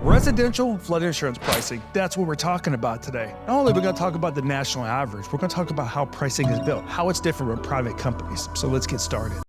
Residential flood insurance pricing, that's what we're talking about today. Not only are we going to talk about the national average, we're going to talk about how pricing is built, how it's different from private companies. So let's get started.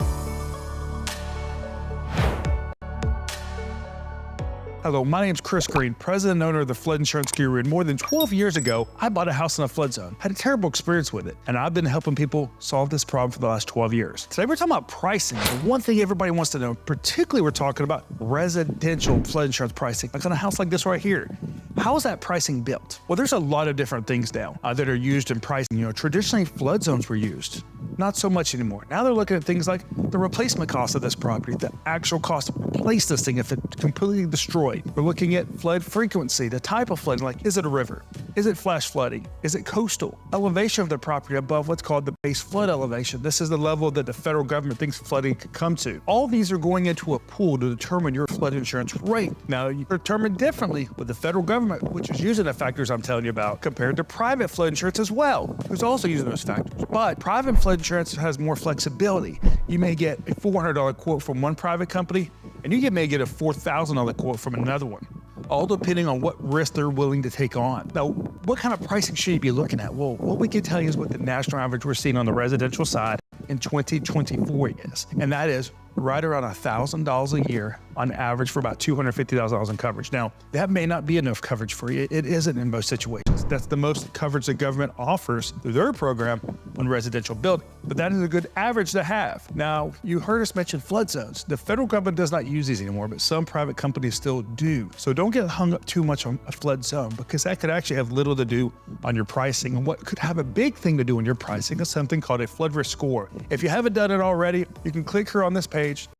Hello, my name is Chris Green, president and owner of the Flood Insurance Guru, and more than 12 years ago, I bought a house in a flood zone. Had a terrible experience with it, and I've been helping people solve this problem for the last 12 years. Today we're talking about pricing. The one thing everybody wants to know, particularly we're talking about residential flood insurance pricing, like on a house like this right here. How is that pricing built? Well, there's a lot of different things now that are used in pricing. Traditionally flood zones were used. Not so much anymore. Now they're looking at things like the replacement cost of this property, the actual cost to replace this thing if it's completely destroyed. We're looking at flood frequency, the type of flooding, like is it a river? Is it flash flooding? Is it coastal? Elevation of the property above what's called the base flood elevation. This is the level that the federal government thinks flooding could come to. All these are going into a pool to determine your flood insurance rate. Now, you're determined differently with the federal government, which is using the factors I'm telling you about, compared to private flood insurance as well, who's also using those factors. But private flood insurance has more flexibility. You may get a $400 quote from one private company, and you may get a $4,000 quote from another one, all depending on what risk they're willing to take on. Now, what kind of pricing should you be looking at? Well, what we can tell you is what the national average we're seeing on the residential side in 2024 is, and that is right around $1,000 a year on average for about $250,000 in coverage. Now, that may not be enough coverage for you. It isn't in most situations. That's the most coverage the government offers through their program on residential building, but that is a good average to have. Now, you heard us mention flood zones. The federal government does not use these anymore, but some private companies still do. So don't get hung up too much on a flood zone, because that could actually have little to do on your pricing. And what could have a big thing to do on your pricing is something called a flood risk score. If you haven't done it already, you can click here on this page,